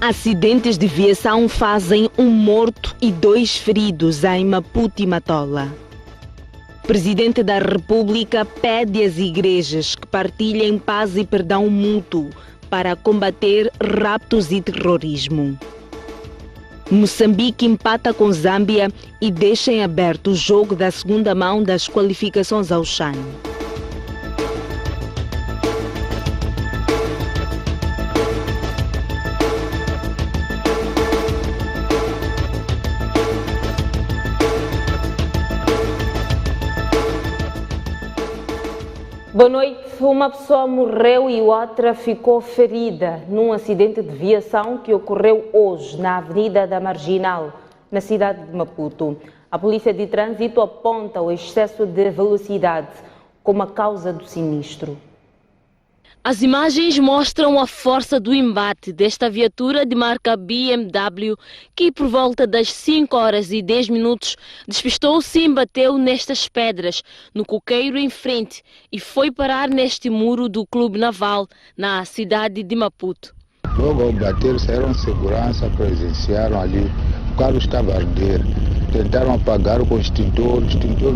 Acidentes de viação fazem um morto e 2 feridos em Maputo e Matola. Presidente da República pede às igrejas que partilhem paz e perdão mútuo para combater raptos e terrorismo. Moçambique empata com Zâmbia e deixa em aberto o jogo da segunda mão das qualificações ao CHAN. Boa noite. Uma pessoa morreu e outra ficou ferida num acidente de viação que ocorreu hoje na Avenida da Marginal, na cidade de Maputo. A Polícia de Trânsito aponta o excesso de velocidade como a causa do sinistro. As imagens mostram a força do embate desta viatura de marca BMW que por volta das 5h10 despistou-se e embateu nestas pedras, no coqueiro em frente, e foi parar neste muro do Clube Naval, na cidade de Maputo. Logo ao bater, saíram segurança, presenciaram ali, o carro estava a arder. Tentaram apagar com o extintor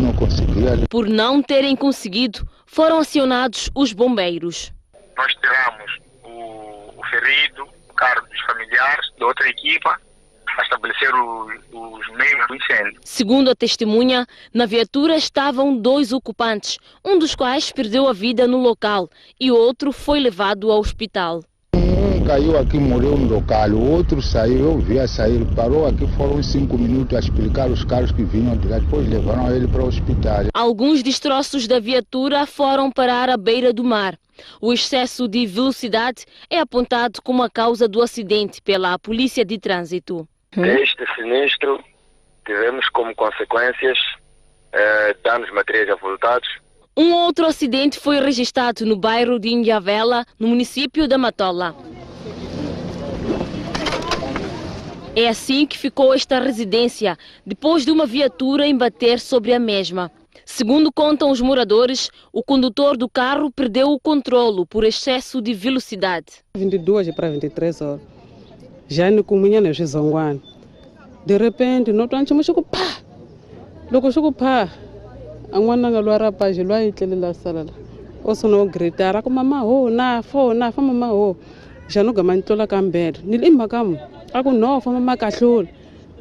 não conseguia. Por não terem conseguido, foram acionados os bombeiros. Nós tiramos o ferido, o carro dos familiares da outra equipa, a estabelecer os meios do incêndio. Segundo a testemunha, na viatura estavam 2 ocupantes, um dos quais perdeu a vida no local e o outro foi levado ao hospital. Um caiu aqui, morreu no local, o outro saiu, eu vi a sair, parou aqui, foram 5 minutos a explicar os carros que vinham de lá, depois levaram ele para o hospital. Alguns destroços da viatura foram parar à beira do mar. O excesso de velocidade é apontado como a causa do acidente pela Polícia de Trânsito. Deste sinistro, tivemos como consequências danos materiais avultados. Um outro acidente foi registrado no bairro de Inhavela, no município da Matola. É assim que ficou esta residência, depois de uma viatura embater sobre a mesma. Segundo contam os moradores, o condutor do carro perdeu o controlo por excesso de velocidade. 22 para 23 horas. Já no comunhão no Xizonguan. De repente, não estamos chegando pá. Logo chegou pá. Angwana ngalwara pa jilwa itlela salala. Osono gritar ko mama ho na fa mama ho. Já no gamantola kamber. Nilimba kam. Ako no fa mama kahlula.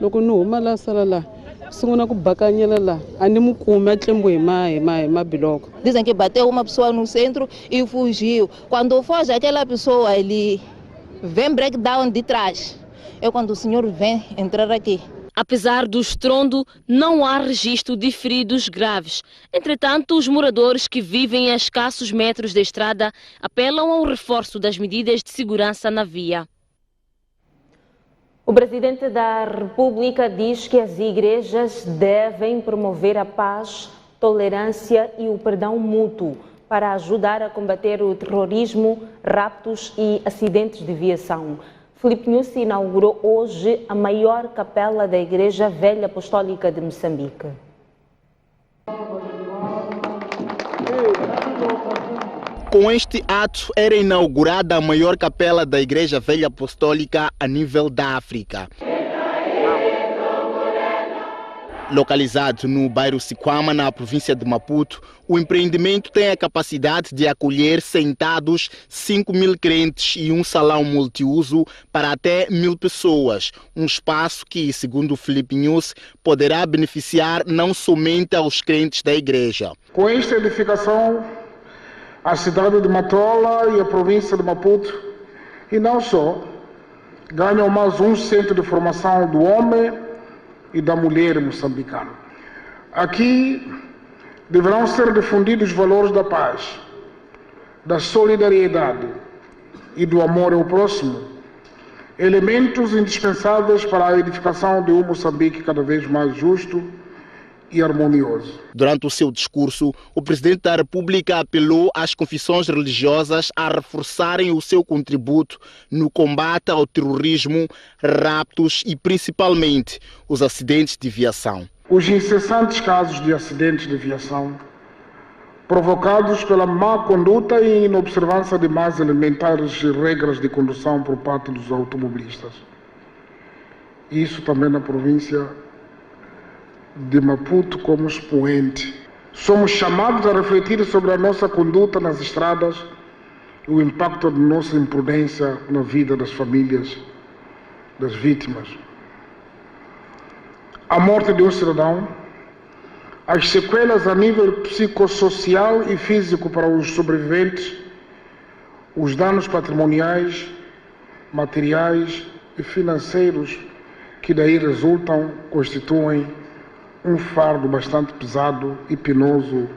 Loko no huma la salala. Sunguna ku bakanyela lá, animo kuma tlembo ema biloko. Dizem que bateu uma pessoa no centro e fugiu. Quando foge aquela pessoa ali, vem breakdown de trás. É quando o senhor vem entrar aqui. Apesar do estrondo, não há registro de feridos graves. Entretanto, os moradores que vivem a escassos metros da estrada apelam ao reforço das medidas de segurança na via. O presidente da República diz que as igrejas devem promover a paz, tolerância e o perdão mútuo para ajudar a combater o terrorismo, raptos e acidentes de viação. Filipe Nyusi inaugurou hoje a maior capela da Igreja Velha Apostólica de Moçambique. Com este ato era inaugurada a maior capela da Igreja Velha Apostólica a nível da África. Localizado no bairro Siquama, na província de Maputo, o empreendimento tem a capacidade de acolher sentados 5.000 crentes e um salão multiuso para até 1.000 pessoas. Um espaço que, segundo Filipe Nyusi, poderá beneficiar não somente aos crentes da igreja. Com esta edificação, a cidade de Matola e a província de Maputo, e não só, ganham mais um centro de formação do homem e da mulher moçambicana. Aqui deverão ser difundidos os valores da paz, da solidariedade e do amor ao próximo, elementos indispensáveis para a edificação de um Moçambique cada vez mais justo e harmonioso. Durante o seu discurso, o presidente da República apelou às confissões religiosas a reforçarem o seu contributo no combate ao terrorismo, raptos e principalmente os acidentes de viação. Os incessantes casos de acidentes de viação provocados pela má conduta e inobservância de mais elementares regras de condução por parte dos automobilistas. Isso também na província de Maputo como expoente. Somos chamados a refletir sobre a nossa conduta nas estradas e o impacto da nossa imprudência na vida das famílias das vítimas. A morte de um cidadão, as sequelas a nível psicossocial e físico para os sobreviventes, os danos patrimoniais, materiais e financeiros que daí resultam, constituem um fardo bastante pesado e penoso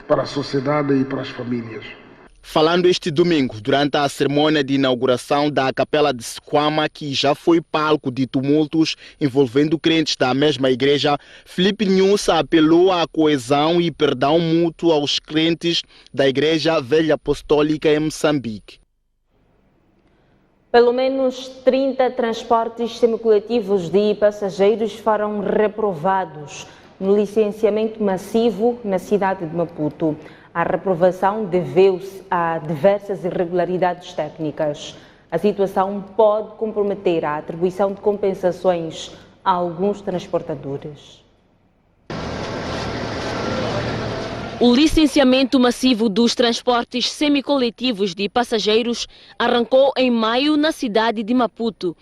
para a sociedade e para as famílias. Falando este domingo, durante a cerimônia de inauguração da Capela de Siquama, que já foi palco de tumultos envolvendo crentes da mesma igreja, Filipe Nhussa apelou à coesão e perdão mútuo aos crentes da Igreja Velha Apostólica em Moçambique. Pelo menos 30 transportes semicoletivos de passageiros foram reprovados no licenciamento massivo na cidade de Maputo. A reprovação deveu-se a diversas irregularidades técnicas. A situação pode comprometer a atribuição de compensações a alguns transportadores. O licenciamento massivo dos transportes semicoletivos de passageiros arrancou em maio na cidade de Maputo.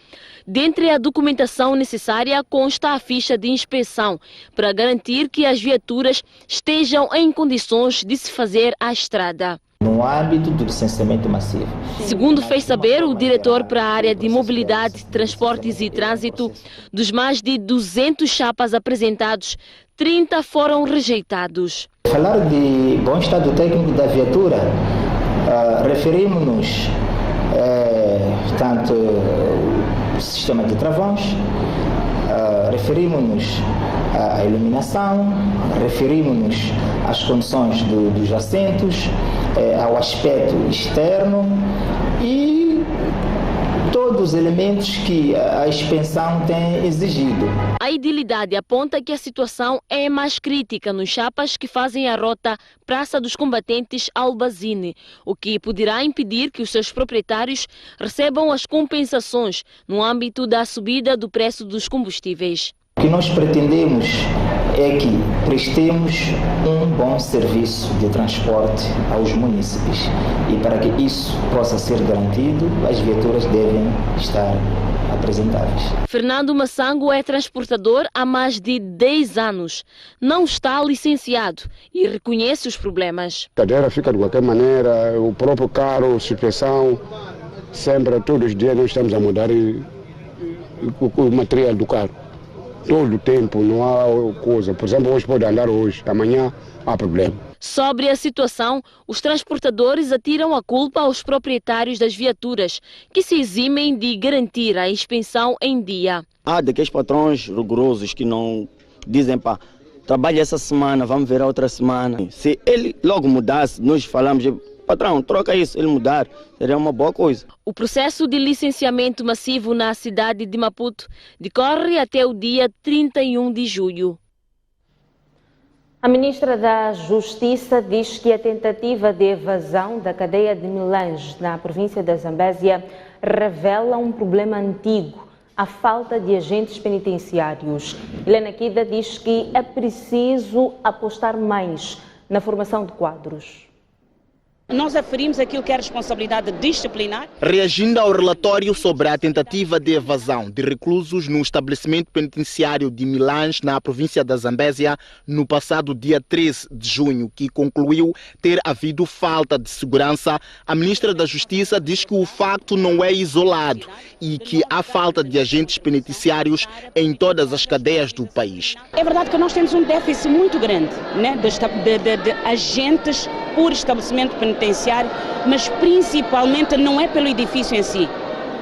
Dentre a documentação necessária consta a ficha de inspeção para garantir que as viaturas estejam em condições de se fazer à estrada. No âmbito do licenciamento massivo. Segundo fez saber o diretor para a área de mobilidade, transportes e trânsito, dos mais de 200 chapas apresentados, 30 foram rejeitados. Falar de bom estado técnico da viatura, referimos-nos tanto ao sistema de travões, referimos-nos à iluminação, referimos-nos às condições dos assentos, ao aspecto externo e todos os elementos que a expensão tem exigido. A idilidade aponta que a situação é mais crítica nos chapas que fazem a rota Praça dos Combatentes Albazine, o que poderá impedir que os seus proprietários recebam as compensações no âmbito da subida do preço dos combustíveis. O que nós pretendemos é que prestemos um bom serviço de transporte aos munícipes e para que isso possa ser garantido, as viaturas devem estar apresentáveis. Fernando Massango é transportador há mais de 10 anos. Não está licenciado e reconhece os problemas. A cadeira fica de qualquer maneira, o próprio carro, suspensão, sempre, todos os dias nós estamos a mudar o material do carro. Todo o tempo, não há coisa. Por exemplo, hoje pode andar hoje, amanhã há problema. Sobre a situação, os transportadores atiram a culpa aos proprietários das viaturas, que se eximem de garantir a expensão em dia. Há daqueles patrões rigorosos que não dizem, pá, trabalha essa semana, vamos ver a outra semana. Se ele logo mudasse, nós falamos, patrão, troca isso, ele mudar, seria uma boa coisa. O processo de licenciamento massivo na cidade de Maputo decorre até o dia 31 de julho. A ministra da Justiça diz que a tentativa de evasão da cadeia de Milange na província da Zambésia revela um problema antigo, a falta de agentes penitenciários. Helena Kida diz que é preciso apostar mais na formação de quadros. Nós aferimos aquilo que é responsabilidade disciplinar. Reagindo ao relatório sobre a tentativa de evasão de reclusos no estabelecimento penitenciário de Milange, na província da Zambésia, no passado dia 13 de junho, que concluiu ter havido falta de segurança, a ministra da Justiça diz que o facto não é isolado e que há falta de agentes penitenciários em todas as cadeias do país. É verdade que nós temos um déficit muito grande, né, de agentes por estabelecimento penitenciário, mas principalmente não é pelo edifício em si,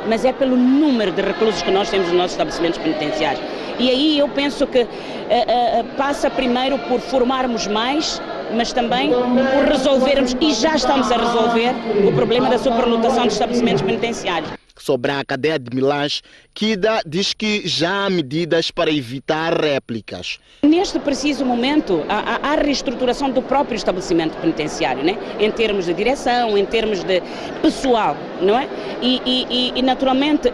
mas é pelo número de reclusos que nós temos nos nossos estabelecimentos penitenciários. E aí eu penso que passa primeiro por formarmos mais, mas também por resolvermos, e já estamos a resolver, o problema da superlotação dos estabelecimentos penitenciários. Sobre a cadeia de Milães, Kida diz que já há medidas para evitar réplicas. Neste preciso momento, há reestruturação do próprio estabelecimento penitenciário, né? Em termos de direção, em termos de pessoal, não é? E naturalmente,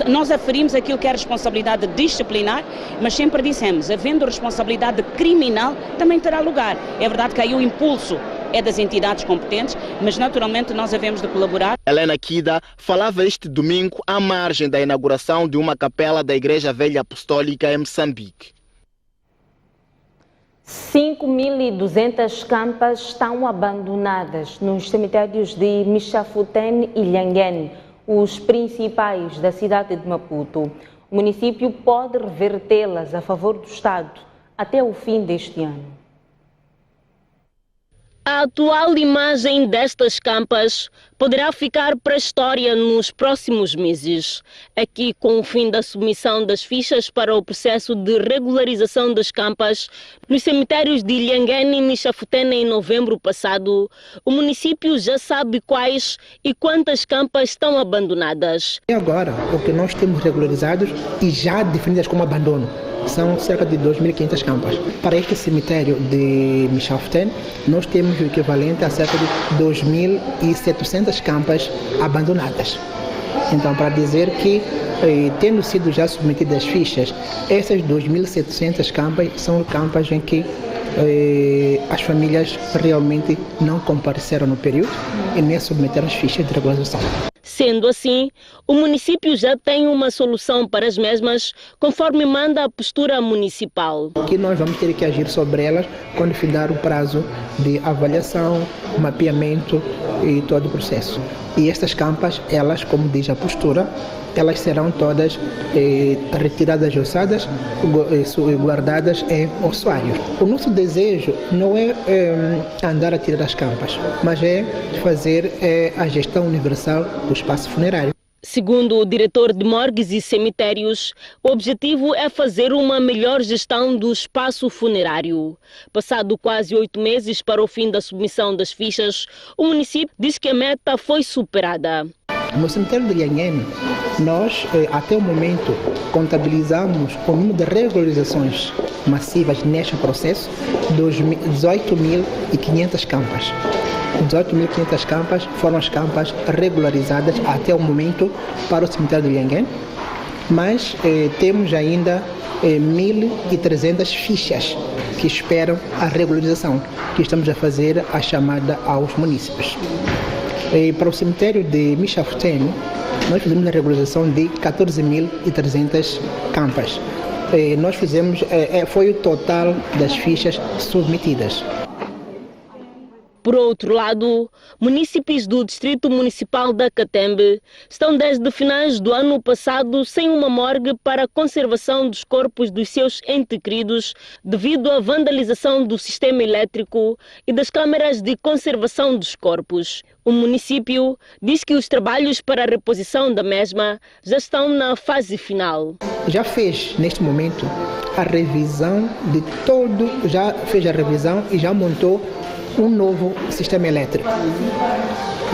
nós aferimos aquilo que é a responsabilidade disciplinar, mas sempre dissemos, havendo responsabilidade criminal, também terá lugar. É verdade que aí o impulso é das entidades competentes, mas naturalmente nós havemos de colaborar. Helena Kida falava este domingo à margem da inauguração de uma capela da Igreja Velha Apostólica em Moçambique. 5.200 campas estão abandonadas nos cemitérios de Michafuten e Lhanguene, os principais da cidade de Maputo. O município pode revertê-las a favor do Estado até o fim deste ano. A atual imagem destas campas poderá ficar para a história nos próximos meses. Aqui, com o fim da submissão das fichas para o processo de regularização das campas, nos cemitérios de Lhanguene e Michafuten em novembro passado, o município já sabe quais e quantas campas estão abandonadas. E agora, o que nós temos regularizados e já definidas como abandono são cerca de 2.500 campas. Para este cemitério de Michafuten, nós temos o equivalente a cerca de 2.700 campas abandonadas. Então, para dizer que, tendo sido já submetidas as fichas, essas 2.700 campas são campas em que as famílias realmente não compareceram no período e nem submeteram as fichas de regularização. Sendo assim, o município já tem uma solução para as mesmas, conforme manda a postura municipal. Aqui nós vamos ter que agir sobre elas quando findar o prazo de avaliação, mapeamento e todo o processo. E estas campas, elas, como diz a postura, elas serão todas retiradas de ossadas e guardadas em ossuários. O nosso desejo não é andar a tirar as campas, mas é fazer a gestão universal do espaço funerário. Segundo o diretor de morgues e cemitérios, o objetivo é fazer uma melhor gestão do espaço funerário. Passado quase 8 meses para o fim da submissão das fichas, o município diz que a meta foi superada. No cemitério de Lhanguene, nós, até o momento, contabilizamos o número de regularizações massivas neste processo, 18.500 campas. 18.500 campas foram as campas regularizadas até o momento para o cemitério de Lhanguene, mas temos ainda 1.300 fichas que esperam a regularização, que estamos a fazer a chamada aos munícipes. Para o cemitério de Michafuten, nós fizemos a regularização de 14.300 campas. Nós fizemos, foi o total das fichas submetidas. Por outro lado, munícipes do Distrito Municipal da Catembe estão desde finais do ano passado sem uma morgue para a conservação dos corpos dos seus entes queridos devido à vandalização do sistema elétrico e das câmaras de conservação dos corpos. O município diz que os trabalhos para a reposição da mesma já estão na fase final. Já fez, neste momento, a revisão de todo, já fez a revisão e já montou um novo sistema elétrico.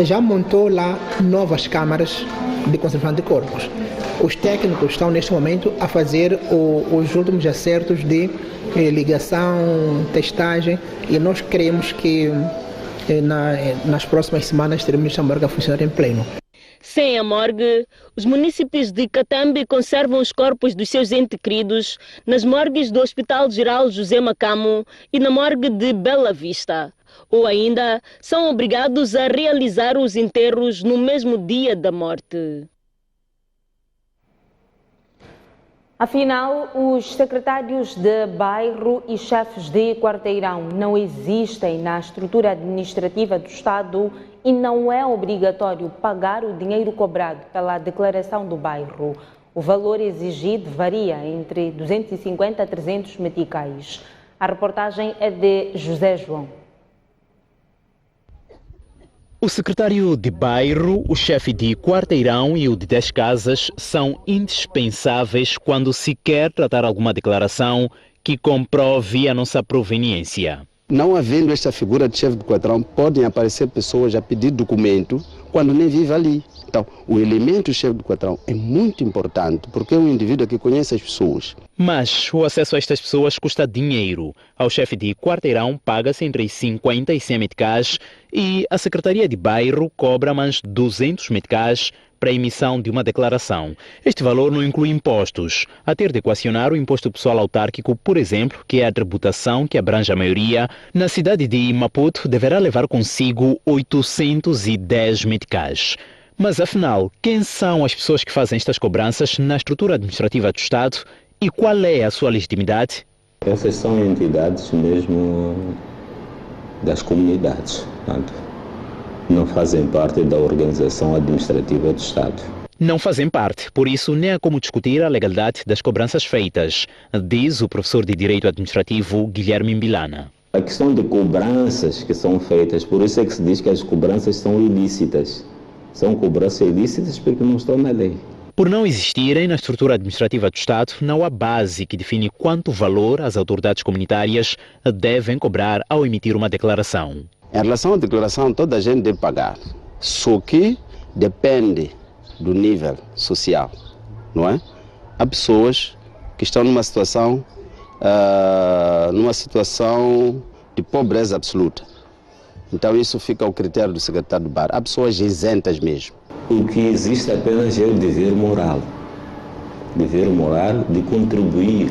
Já montou lá novas câmaras de conservação de corpos. Os técnicos estão neste momento a fazer os últimos acertos de ligação, testagem, e nós queremos que nas próximas semanas teremos esta morgue a funcionar em pleno. Sem a morgue, os munícipes de Catembe conservam os corpos dos seus entes queridos nas morgues do Hospital Geral José Macamo e na morgue de Bela Vista. Ou ainda são obrigados a realizar os enterros no mesmo dia da morte. Afinal, os secretários de bairro e chefes de quarteirão não existem na estrutura administrativa do Estado e não é obrigatório pagar o dinheiro cobrado pela declaração do bairro. O valor exigido varia entre 250 a 300 meticais. A reportagem é de José João. O secretário de bairro, o chefe de quarteirão e o de 10 casas são indispensáveis quando se quer tratar alguma declaração que comprove a nossa proveniência. Não havendo esta figura de chefe de quarteirão, podem aparecer pessoas a pedir documento quando nem vive ali. Então, o elemento chefe do quarteirão é muito importante, porque é um indivíduo que conhece as pessoas. Mas o acesso a estas pessoas custa dinheiro. Ao chefe de quarteirão paga-se entre 50 e 100 meticais e a Secretaria de Bairro cobra mais 200 meticais para a emissão de uma declaração. Este valor não inclui impostos, a ter de equacionar o imposto pessoal autárquico, por exemplo, que é a tributação que abrange a maioria. Na cidade de Maputo deverá levar consigo 810 meticais. Mas afinal, quem são as pessoas que fazem estas cobranças na estrutura administrativa do Estado e qual é a sua legitimidade? Essas são entidades mesmo das comunidades, portanto, não fazem parte da organização administrativa do Estado. Não fazem parte, por isso nem há como discutir a legalidade das cobranças feitas, diz o professor de Direito Administrativo Guilherme Mbilana. A questão de cobranças que são feitas, por isso é que se diz que as cobranças são ilícitas. São cobranças ilícitas porque não estão na lei. Por não existirem na estrutura administrativa do Estado, não há base que define quanto valor as autoridades comunitárias devem cobrar ao emitir uma declaração. Em relação à declaração, toda a gente deve pagar, só que depende do nível social, não é? Há pessoas que estão numa situação de pobreza absoluta. Então isso fica ao critério do secretário do Bairro. Há pessoas isentas mesmo. O que existe apenas é o dever moral de contribuir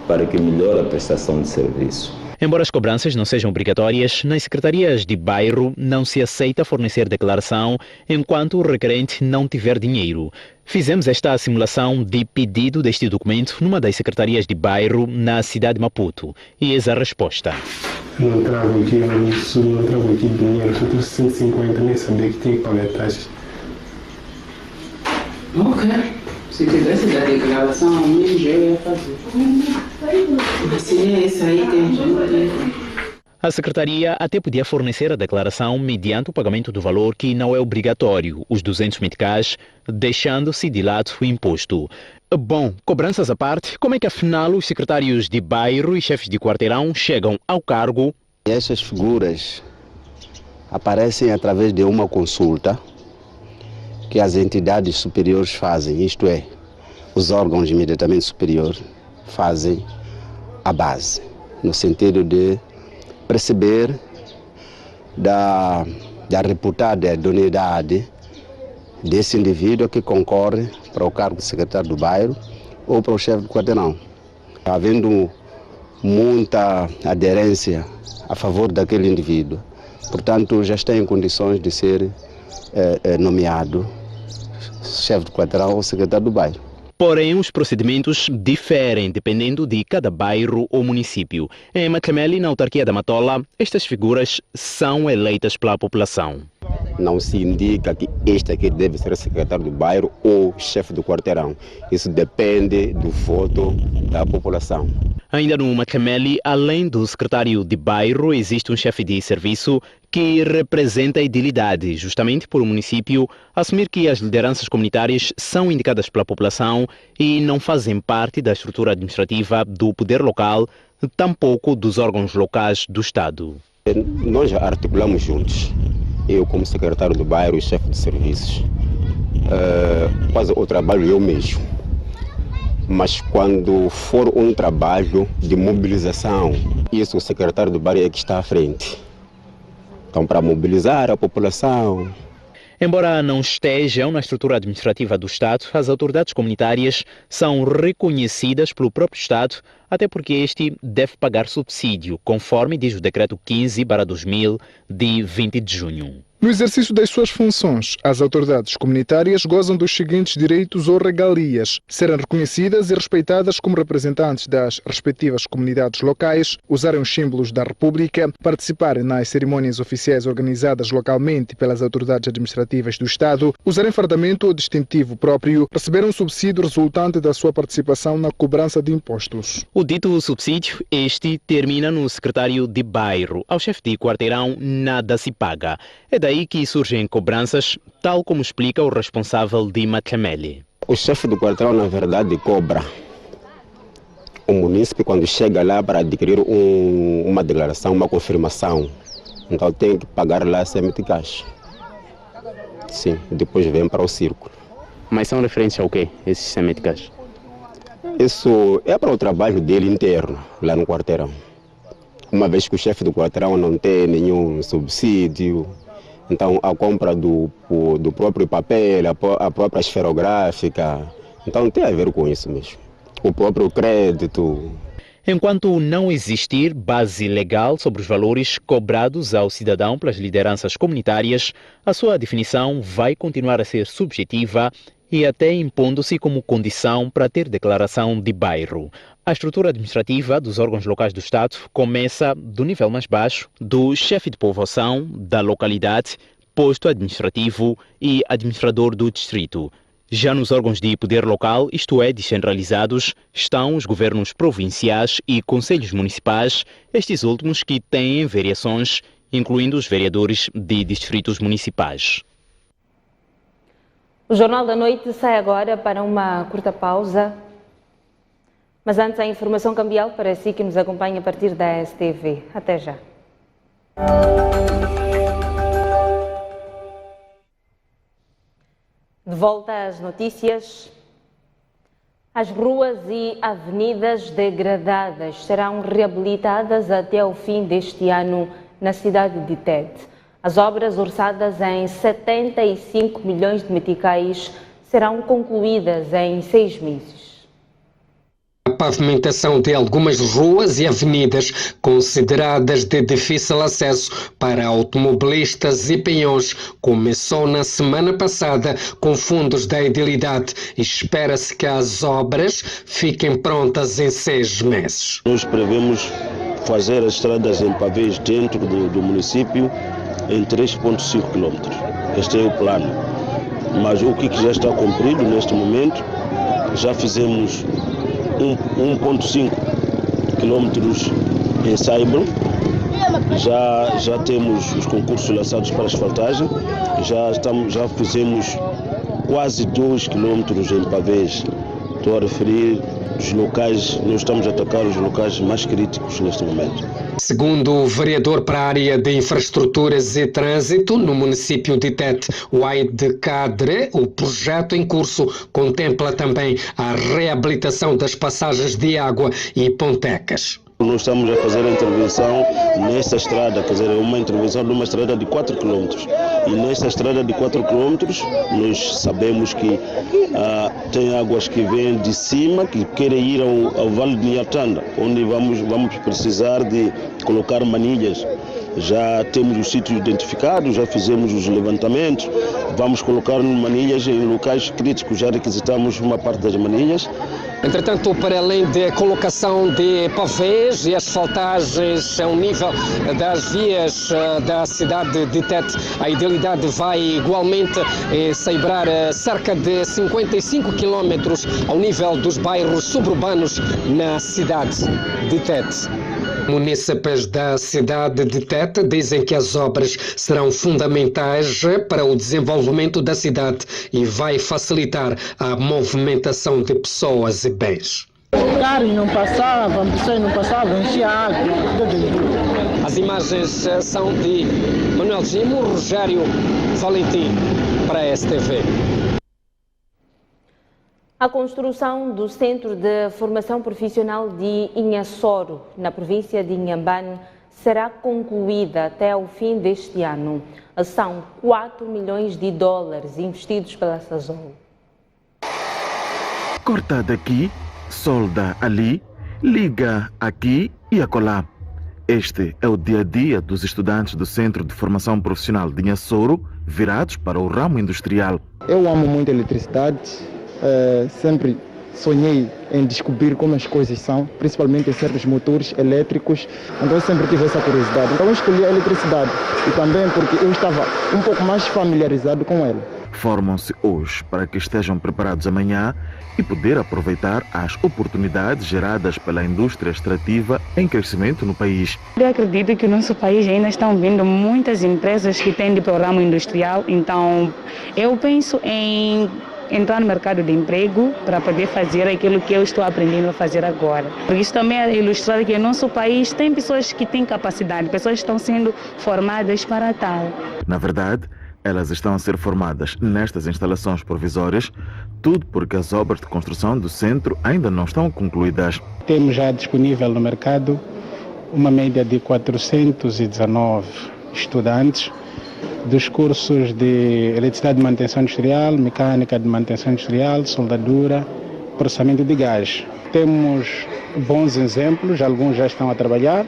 para que melhore a prestação de serviço. Embora as cobranças não sejam obrigatórias, nas secretarias de bairro não se aceita fornecer declaração enquanto o requerente não tiver dinheiro. Fizemos esta simulação de pedido deste documento numa das secretarias de bairro na cidade de Maputo. E eis a resposta. Não trago aqui isso, não trago aqui dinheiro, só tenho 150, nem sabia que tinha que pagar taxas. Ok. Se tivesse da declaração, a minha já ia fazer. Mas se é isso aí, tem gente. A Secretaria até podia fornecer a declaração mediante o pagamento do valor que não é obrigatório, os 200 meticais, deixando-se de lado o imposto. Bom, cobranças à parte, como é que afinal os secretários de bairro e chefes de quarteirão chegam ao cargo? Essas figuras aparecem através de uma consulta que as entidades superiores fazem, isto é, os órgãos imediatamente superiores fazem a base, no sentido de perceber da reputada idoneidade desse indivíduo que concorre para o cargo de secretário do bairro ou para o chefe do quarteirão. Havendo muita aderência a favor daquele indivíduo, portanto já está em condições de ser nomeado chefe do quarteirão ou secretário do bairro. Porém, os procedimentos diferem dependendo de cada bairro ou município. Em Macameli, na autarquia da Matola, estas figuras são eleitas pela população. Não se indica que este aqui deve ser secretário do bairro ou chefe do quarteirão. Isso depende do voto da população. Ainda no Macameli, além do secretário de bairro, existe um chefe de serviço que representa a idilidade, justamente por o município assumir que as lideranças comunitárias são indicadas pela população e não fazem parte da estrutura administrativa do poder local, tampouco dos órgãos locais do Estado. Nós articulamos juntos, eu como secretário do bairro e chefe de serviços, quase o trabalho eu mesmo. Mas quando for um trabalho de mobilização, isso o secretário do bairro é que está à frente. Então, para mobilizar a população. Embora não estejam na estrutura administrativa do Estado, as autoridades comunitárias são reconhecidas pelo próprio Estado, até porque este deve pagar subsídio, conforme diz o Decreto 15/2000, de 20 de junho. No exercício das suas funções, as autoridades comunitárias gozam dos seguintes direitos ou regalias: serem reconhecidas e respeitadas como representantes das respectivas comunidades locais, usarem os símbolos da República, participarem nas cerimônias oficiais organizadas localmente pelas autoridades administrativas do Estado, usarem fardamento ou distintivo próprio, receberem um subsídio resultante da sua participação na cobrança de impostos. O dito subsídio, este termina no secretário de bairro. Ao chefe de quarteirão, nada se paga. É daí que surgem cobranças, tal como explica o responsável de Macameli. O chefe do quarteirão, na verdade, cobra o munícipe quando chega lá para adquirir uma declaração, uma confirmação. Então tem que pagar lá 100 meticais. sim, depois vem para o círculo. Mas são referentes ao quê, esses 100 meticais? Isso é para o trabalho dele interno, lá no quarteirão. Uma vez que o chefe do quarteirão não tem nenhum subsídio, então a compra do próprio papel, a própria esferográfica, então tem a ver com isso mesmo. O próprio crédito. Enquanto não existir base legal sobre os valores cobrados ao cidadão pelas lideranças comunitárias, a sua definição vai continuar a ser subjetiva e até impondo-se como condição para ter declaração de bairro. A estrutura administrativa dos órgãos locais do Estado começa do nível mais baixo, do chefe de povoação da localidade, posto administrativo e administrador do distrito. Já nos órgãos de poder local, isto é, descentralizados, estão os governos provinciais e conselhos municipais, estes últimos que têm variações, incluindo os vereadores de distritos municipais. O Jornal da Noite sai agora para uma curta pausa. Mas antes a informação cambial para si que nos acompanha a partir da STV. Até já. De volta às notícias. As ruas e avenidas degradadas serão reabilitadas até o fim deste ano na cidade de Tete. As obras orçadas em 75 milhões de meticais serão concluídas em 6 meses. A pavimentação de algumas ruas e avenidas consideradas de difícil acesso para automobilistas e peões começou na semana passada com fundos da Edilidade. Espera-se que as obras fiquem prontas em 6 meses. Nós prevemos fazer as estradas em pavês dentro do município em 3,5 km. Este é o plano. Mas o que já está cumprido neste momento, já fizemos 1,5 km em Saibro, já temos os concursos lançados para asfaltagem, já fizemos quase 2 km em pavês. Estou a referir os locais, nós estamos a atacar os locais mais críticos neste momento. Segundo o vereador para a área de infraestruturas e trânsito no município de Tete, Waide Cadre, o projeto em curso contempla também a reabilitação das passagens de água e pontecas. Nós estamos a fazer a intervenção nesta estrada, quer dizer, uma intervenção de uma estrada de 4 km. E nesta estrada de 4 km, nós sabemos que tem águas que vêm de cima, que querem ir ao Vale de Nhatanda, onde vamos precisar de colocar manilhas. Já temos os sítios identificados, já fizemos os levantamentos, vamos colocar manilhas em locais críticos, já requisitamos uma parte das manilhas. Entretanto, para além da colocação de pavês e asfaltagens ao nível das vias da cidade de Tete, a Edilidade vai igualmente celebrar cerca de 55 km ao nível dos bairros suburbanos na cidade de Tete. Munícipes da cidade de Tete dizem que as obras serão fundamentais para o desenvolvimento da cidade e vai facilitar a movimentação de pessoas e bens. Carros não passavam, pessoas não passavam, enchia água. As imagens são de Manuel Gimo, Rogério Valentim, para a STV. A construção do Centro de Formação Profissional de Inhassoro, na província de Inhambane, será concluída até o fim deste ano. São 4 milhões de dólares investidos pela Sazol. Corta daqui, solda ali, liga aqui e acolá. Este é o dia a dia dos estudantes do Centro de Formação Profissional de Inhassoro, virados para o ramo industrial. Eu amo muito a eletricidade. Sempre sonhei em descobrir como as coisas são, principalmente em certos motores elétricos, então eu sempre tive essa curiosidade. Então eu escolhi a eletricidade e também porque eu estava um pouco mais familiarizado com ela. Formam-se hoje para que estejam preparados amanhã e poder aproveitar as oportunidades geradas pela indústria extrativa em crescimento no país. Eu acredito que o nosso país ainda estão vindo muitas empresas que têm de programa industrial, então eu penso em entrar no mercado de emprego para poder fazer aquilo que eu estou aprendendo a fazer agora. Isso também é ilustrar que o nosso país tem pessoas que têm capacidade, pessoas que estão sendo formadas para tal. Na verdade, Elas estão a ser formadas nestas instalações provisórias, tudo porque as obras de construção do centro ainda não estão concluídas. Temos já disponível no mercado uma média de 419 estudantes dos cursos de eletricidade de manutenção industrial, mecânica de manutenção industrial, soldadura, processamento de gás. Temos bons exemplos, alguns já estão a trabalhar.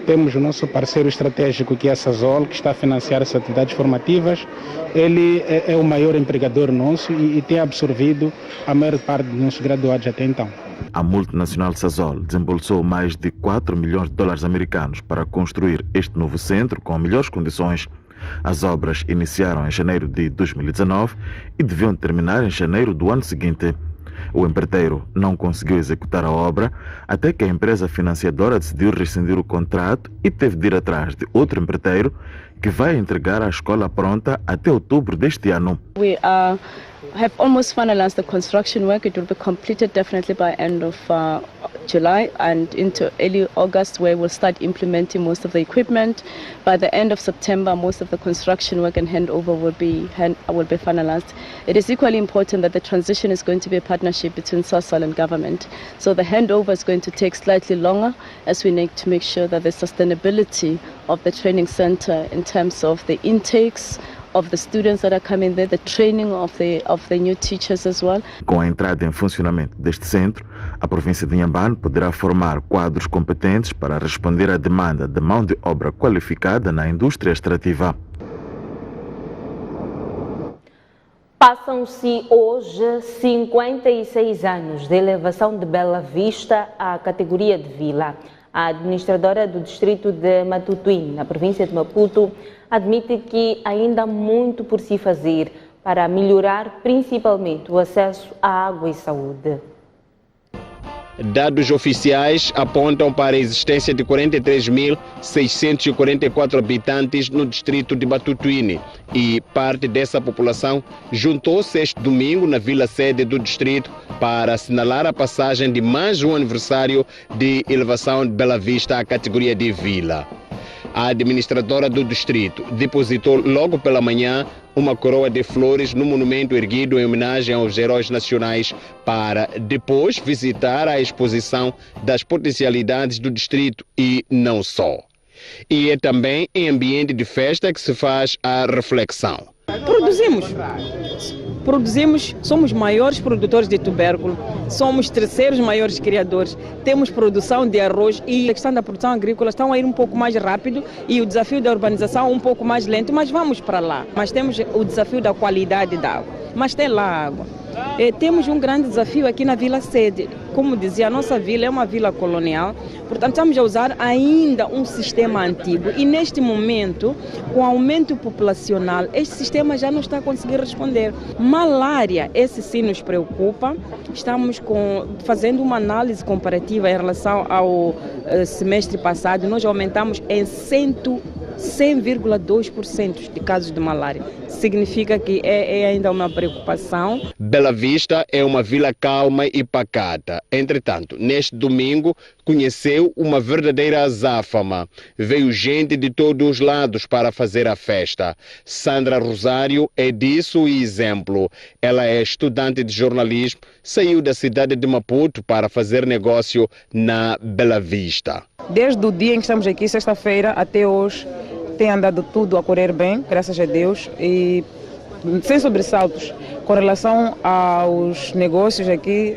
Temos o nosso parceiro estratégico, que é a Sasol, que está a financiar essas atividades formativas. Ele é o maior empregador nosso e tem absorvido a maior parte dos nossos graduados até então. A multinacional Sasol desembolsou mais de 4 milhões de dólares americanos para construir este novo centro com melhores condições. As obras iniciaram em janeiro de 2019 e deviam terminar em janeiro do ano seguinte. O empreiteiro não conseguiu executar a obra até que a empresa financiadora decidiu rescindir o contrato e teve de ir atrás de outro empreiteiro que vai entregar a escola pronta até outubro deste ano. We have almost finalized the construction work. It will be completed definitely by end of July and into early August, where we'll start implementing most of the equipment. By the end of September, most of the construction work and handover will be finalized. It is equally important that the transition is going to be a partnership between Sasol and government. So the handover is going to take slightly longer, as we need to make sure that the sustainability of the training center in terms of the intakes of the students that are coming there, the training of the new teachers as well. Com a entrada em funcionamento deste centro, a província de Inhambane poderá formar quadros competentes para responder à demanda de mão de obra qualificada na indústria extrativa. Passam-se hoje 56 anos de elevação de Bela Vista à categoria de vila. A administradora do distrito de Matutuíne, na província de Maputo, admite que ainda há muito por se fazer para melhorar principalmente o acesso à água e saúde. Dados oficiais apontam para a existência de 43.644 habitantes no distrito de Matutuíne e parte dessa população juntou-se este domingo na vila-sede do distrito para assinalar a passagem de mais um aniversário de elevação de Bela Vista à categoria de vila. A administradora do distrito depositou logo pela manhã uma coroa de flores no monumento erguido em homenagem aos heróis nacionais para depois visitar a exposição das potencialidades do distrito e não só. E é também em ambiente de festa que se faz a reflexão. Produzimos, somos maiores produtores de tubérculo, somos terceiros maiores criadores, temos produção de arroz e a questão da produção agrícola está a ir um pouco mais rápido e o desafio da urbanização um pouco mais lento, mas vamos para lá. Mas temos o desafio da qualidade da água, mas tem lá água. Temos um grande desafio aqui na Vila Sede. Como dizia, a nossa vila é uma vila colonial, portanto estamos a usar ainda um sistema antigo e neste momento, com o aumento populacional, este sistema já não está a conseguir responder. Malária, esse sim nos preocupa, estamos fazendo uma análise comparativa em relação ao semestre passado, nós aumentamos em 100,2% de casos de malária. Significa que é ainda uma preocupação. Bela Vista é uma vila calma e pacata. Entretanto, neste domingo, conheceu uma verdadeira azáfama. Veio gente de todos os lados para fazer a festa. Sandra Rosário é disso o exemplo. Ela é estudante de jornalismo, saiu da cidade de Maputo para fazer negócio na Bela Vista. Desde o dia em que estamos aqui, sexta-feira, até hoje, tem andado tudo a correr bem, graças a Deus, e sem sobressaltos. Com relação aos negócios aqui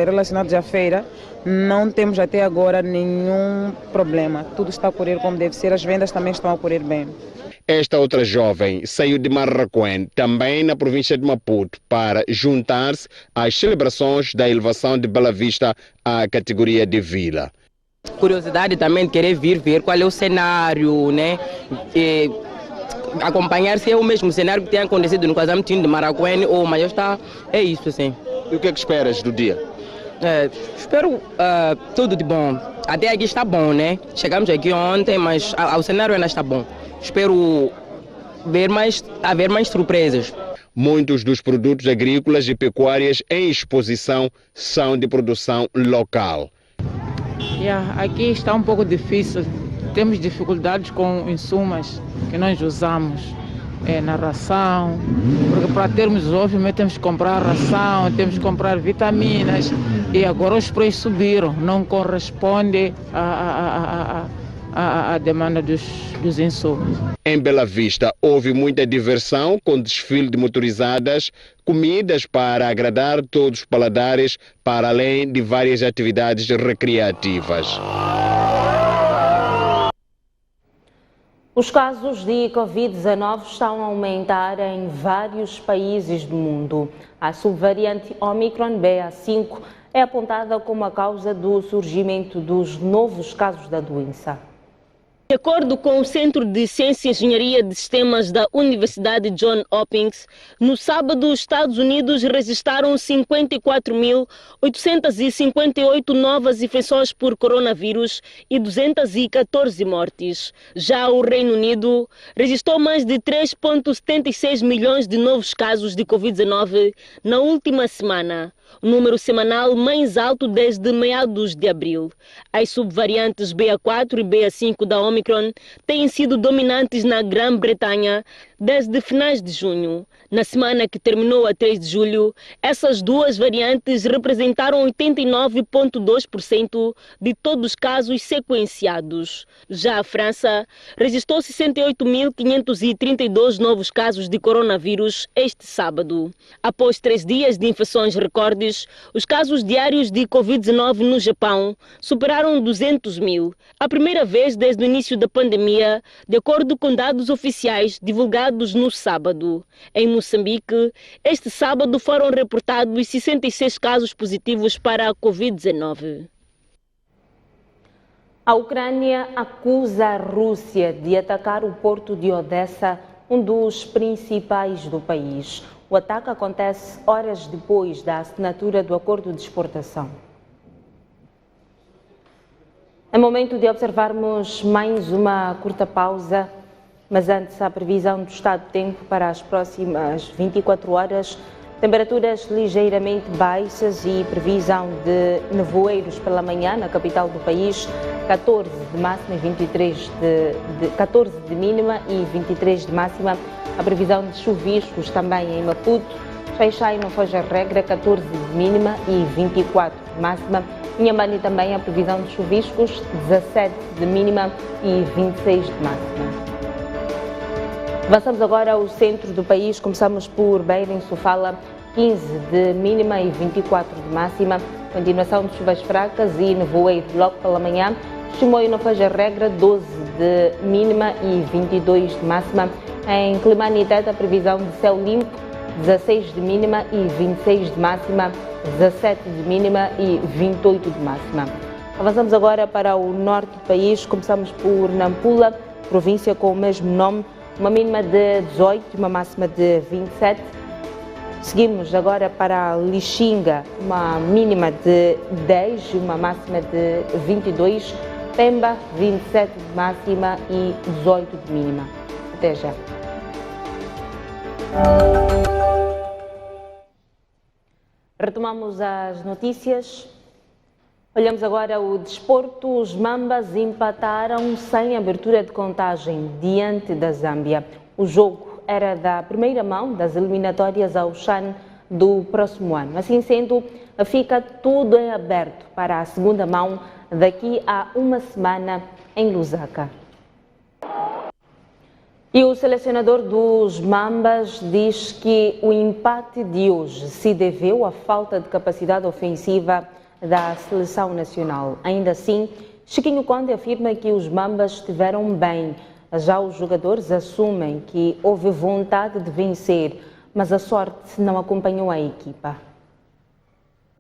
relacionados à feira, não temos até agora nenhum problema. Tudo está a correr como deve ser, as vendas também estão a correr bem. Esta outra jovem saiu de Marraquém, também na província de Maputo, para juntar-se às celebrações da elevação de Bela Vista à categoria de vila. Curiosidade também de querer ver qual é o cenário, né? Acompanhar se é o mesmo cenário que tem acontecido no casamento de Marraquém ou maior está, é isso, sim. E o que é que esperas do dia? Espero tudo de bom. Até aqui está bom, né? Chegamos aqui ontem, mas o cenário ainda está bom. Espero haver mais surpresas. Muitos dos produtos agrícolas e pecuárias em exposição são de produção local. Aqui está um pouco difícil, temos dificuldades com insumos que nós usamos na ração, porque para termos obviamente temos que comprar ração, temos que comprar vitaminas e agora os preços subiram, não corresponde à demanda dos insumos. Em Bela Vista houve muita diversão com desfile de motorizadas, comidas para agradar todos os paladares, para além de várias atividades recreativas. Os casos de Covid-19 estão a aumentar em vários países do mundo. A subvariante Omicron BA.5 é apontada como a causa do surgimento dos novos casos da doença. De acordo com o Centro de Ciência e Engenharia de Sistemas da Universidade Johns Hopkins, no sábado os Estados Unidos registraram 54.858 novas infecções por coronavírus e 214 mortes. Já o Reino Unido registrou mais de 3,76 milhões de novos casos de Covid-19 na última semana, o número semanal mais alto desde meados de abril. As subvariantes BA4 e BA5 da Omicron têm sido dominantes na Grã-Bretanha desde finais de junho. Na semana que terminou a 3 de julho, essas duas variantes representaram 89,2% de todos os casos sequenciados. Já a França registrou 68.532 novos casos de coronavírus este sábado. Após 3 dias de infecções recordes, os casos diários de Covid-19 no Japão superaram 200 mil, a primeira vez desde o início da pandemia, de acordo com dados oficiais divulgados no sábado. Em Moçambique, este sábado foram reportados 66 casos positivos para a Covid-19. A Ucrânia acusa a Rússia de atacar o porto de Odessa, um dos principais do país. O ataque acontece horas depois da assinatura do acordo de exportação. É momento de observarmos mais uma curta pausa, mas antes a previsão do estado de tempo para as próximas 24 horas. Temperaturas ligeiramente baixas e previsão de nevoeiros pela manhã na capital do país, 14 de máxima e 14 de mínima e 23 de máxima. A previsão de chuviscos também em Maputo, Xai-Xai não foge a regra, 14 de mínima e 24 de máxima. Inhambane também a previsão de chuviscos, 17 de mínima e 26 de máxima. Avançamos agora ao centro do país, começamos por Beira, em Sofala, 15 de mínima e 24 de máxima. Continuação de chuvas fracas e nevoeiro logo pela manhã. Chimoio não faz a regra, 12 de mínima e 22 de máxima. Em Climane e Teta, a previsão de céu limpo, 16 de mínima e 26 de máxima, 17 de mínima e 28 de máxima. Avançamos agora para o norte do país, começamos por Nampula, província com o mesmo nome, uma mínima de 18 e uma máxima de 27. Seguimos agora para Lixinga, uma mínima de 10 e uma máxima de 22. Pemba, 27 de máxima e 18 de mínima. Até já. Retomamos as notícias. Olhamos agora o desporto. Os Mambas empataram sem abertura de contagem diante da Zâmbia. O jogo era da primeira mão das eliminatórias ao CHAN do próximo ano. Assim sendo, fica tudo em aberto para a segunda mão daqui a uma semana em Lusaka. E o selecionador dos Mambas diz que o empate de hoje se deveu à falta de capacidade ofensiva da seleção nacional. Ainda assim, Chiquinho Conde afirma que os Mambas estiveram bem. Já os jogadores assumem que houve vontade de vencer, mas a sorte não acompanhou a equipa.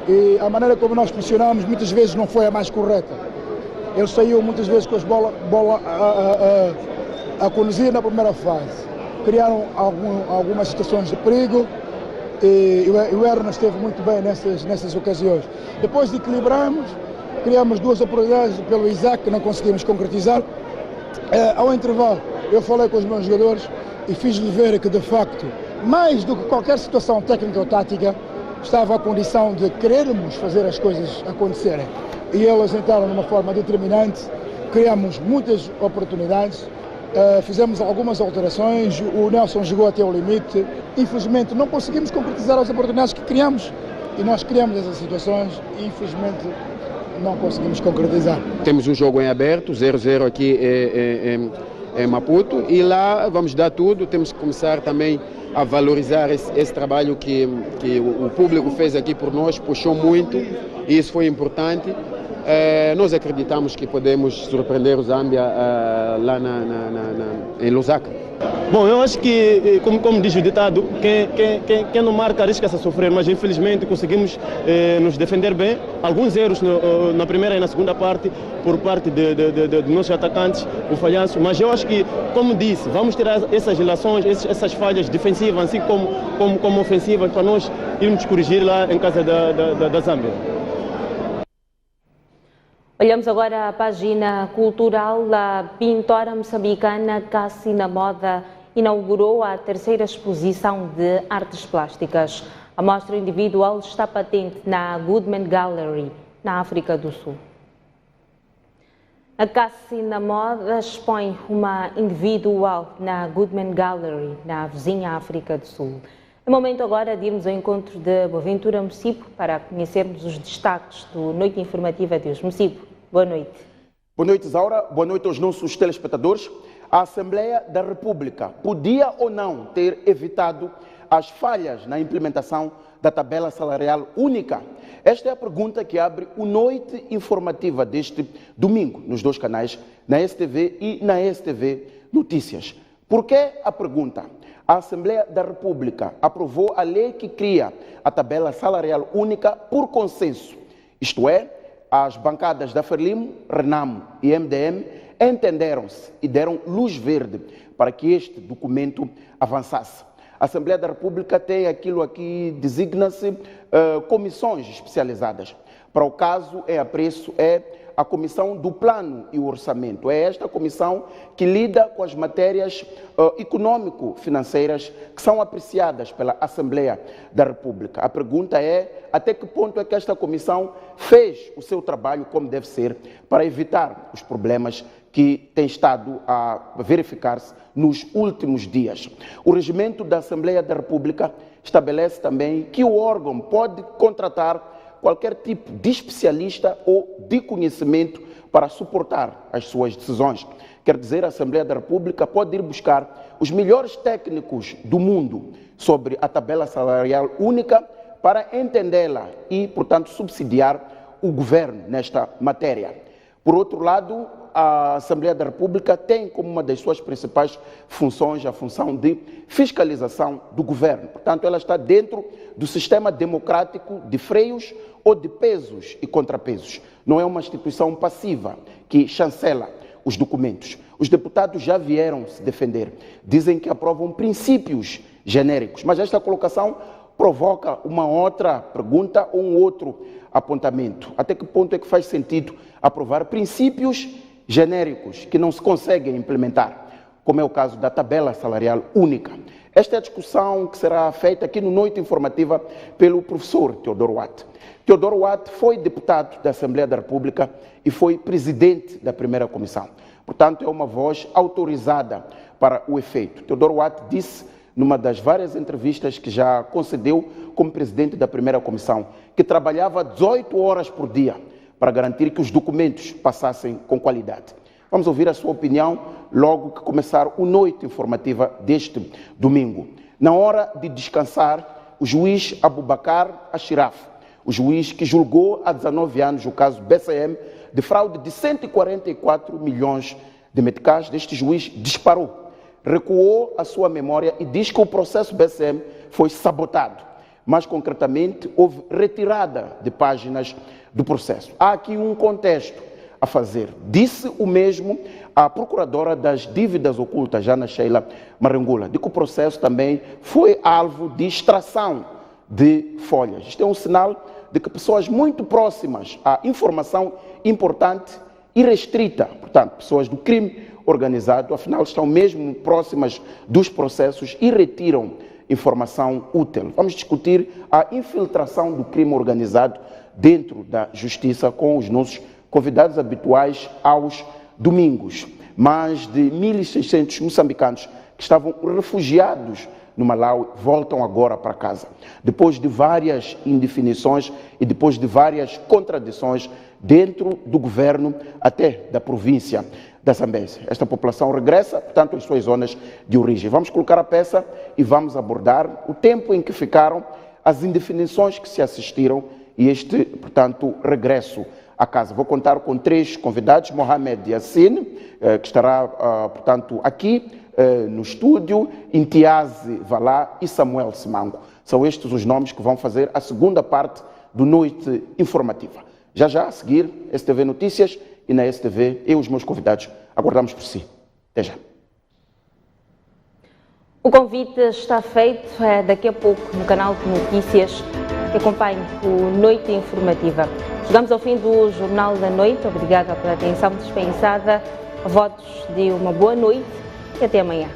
E a maneira como nós pressionamos muitas vezes não foi a mais correta. Ele saiu muitas vezes com as bola a conduzir na primeira fase. Criaram algumas situações de perigo e o Erno esteve muito bem nessas ocasiões. Depois de equilibrarmos, criamos duas oportunidades pelo Isaac que não conseguimos concretizar. Ao intervalo, eu falei com os meus jogadores e fiz-lhe ver que, de facto, mais do que qualquer situação técnica ou tática, estava a condição de querermos fazer as coisas acontecerem. E eles entraram de uma forma determinante, criamos muitas oportunidades fizemos algumas alterações, o Nelson chegou até o limite. Infelizmente não conseguimos concretizar as oportunidades que criamos e nós criamos essas situações e infelizmente não conseguimos concretizar. Temos um jogo em aberto, 0-0 aqui em Maputo, e lá vamos dar tudo, temos que começar também a valorizar esse trabalho que o público fez aqui por nós, puxou muito e isso foi importante. Nós acreditamos que podemos surpreender o Zâmbia lá em Lusaka. Bom, eu acho que, como diz o ditado, quem não marca arrisca-se a sofrer, mas infelizmente conseguimos nos defender bem. Alguns erros na primeira e na segunda parte, por parte de nossos atacantes, o falhanço, mas eu acho que, como disse, vamos tirar essas relações, essas falhas defensivas, assim como ofensivas, para nós irmos corrigir lá em casa da Zâmbia. Olhamos agora a página cultural. A pintora moçambicana Cassina Moda inaugurou a terceira exposição de artes plásticas. A mostra individual está patente na Goodman Gallery, na África do Sul. A Cassina Moda expõe uma individual na Goodman Gallery, na vizinha África do Sul. É momento agora de irmos ao encontro de Boaventura Mocipo para conhecermos os destaques do Noite Informativa de hoje. Mocipo, boa noite. Boa noite, Isaura. Boa noite aos nossos telespectadores. A Assembleia da República podia ou não ter evitado as falhas na implementação da tabela salarial única? Esta é a pergunta que abre o Noite Informativa deste domingo, nos dois canais, na STV e na STV Notícias. Por que a pergunta? A Assembleia da República aprovou a lei que cria a tabela salarial única por consenso. Isto é, as bancadas da Frelimo, Renamo e MDM entenderam-se e deram luz verde para que este documento avançasse. A Assembleia da República tem aquilo aqui, designa-se comissões especializadas. Para o caso em apreço é a Comissão do Plano e o Orçamento. É esta comissão que lida com as matérias econômico-financeiras que são apreciadas pela Assembleia da República. A pergunta é até que ponto é que esta comissão fez o seu trabalho como deve ser para evitar os problemas que têm estado a verificar-se nos últimos dias. O regimento da Assembleia da República estabelece também que o órgão pode contratar qualquer tipo de especialista ou de conhecimento para suportar as suas decisões. Quer dizer, a Assembleia da República pode ir buscar os melhores técnicos do mundo sobre a tabela salarial única para entendê-la e, portanto, subsidiar o governo nesta matéria. Por outro lado, a Assembleia da República tem como uma das suas principais funções a função de fiscalização do governo. Portanto, ela está dentro do sistema democrático de freios ou de pesos e contrapesos. Não é uma instituição passiva que chancela os documentos. Os deputados já vieram se defender. Dizem que aprovam princípios genéricos, mas esta colocação provoca uma outra pergunta ou um outro apontamento. Até que ponto é que faz sentido aprovar princípios genéricos que não se conseguem implementar, como é o caso da tabela salarial única? Esta é a discussão que será feita aqui no Noite Informativa pelo professor Teodoro Watt. Teodoro Watt foi deputado da Assembleia da República e foi presidente da primeira comissão. Portanto, é uma voz autorizada para o efeito. Teodoro Watt disse, numa das várias entrevistas que já concedeu como presidente da primeira comissão, que trabalhava 18 horas por dia para garantir que os documentos passassem com qualidade. Vamos ouvir a sua opinião logo que começar o Noite Informativa deste domingo. Na hora de descansar, o juiz Abubakar Ashraf, o juiz que julgou há 19 anos o caso BCM de fraude de 144 milhões de meticais, este juiz disparou, recuou a sua memória e diz que o processo BCM foi sabotado. Mais concretamente, houve retirada de páginas do processo. Há aqui um contexto a fazer. Disse o mesmo a procuradora das dívidas ocultas, Jana Sheila Marangula, de que o processo também foi alvo de extração de folhas. Isto é um sinal de que pessoas muito próximas à informação importante e restrita, portanto, pessoas do crime organizado, afinal estão mesmo próximas dos processos e retiram informação útil. Vamos discutir a infiltração do crime organizado dentro da justiça com os nossos convidados habituais aos domingos. Mais de 1.600 moçambicanos que estavam refugiados no Malawi voltam agora para casa. Depois de várias indefinições e depois de várias contradições dentro do governo até da província da Zambésia. Esta população regressa, portanto, às suas zonas de origem. Vamos colocar a peça e vamos abordar o tempo em que ficaram, as indefinições que se assistiram e este, portanto, regresso à casa. Vou contar com 3 convidados, Mohamed Yassin, que estará, portanto, aqui no estúdio, Intiaze Valá e Samuel Simango. São estes os nomes que vão fazer a segunda parte do Noite Informativa. Já a seguir, STV Notícias e na STV, eu e os meus convidados aguardamos por si. Até já. O convite está feito, daqui a pouco no canal de notícias que acompanhe o Noite Informativa. Chegamos ao fim do Jornal da Noite. Obrigada pela atenção dispensada. Votos de uma boa noite e até amanhã.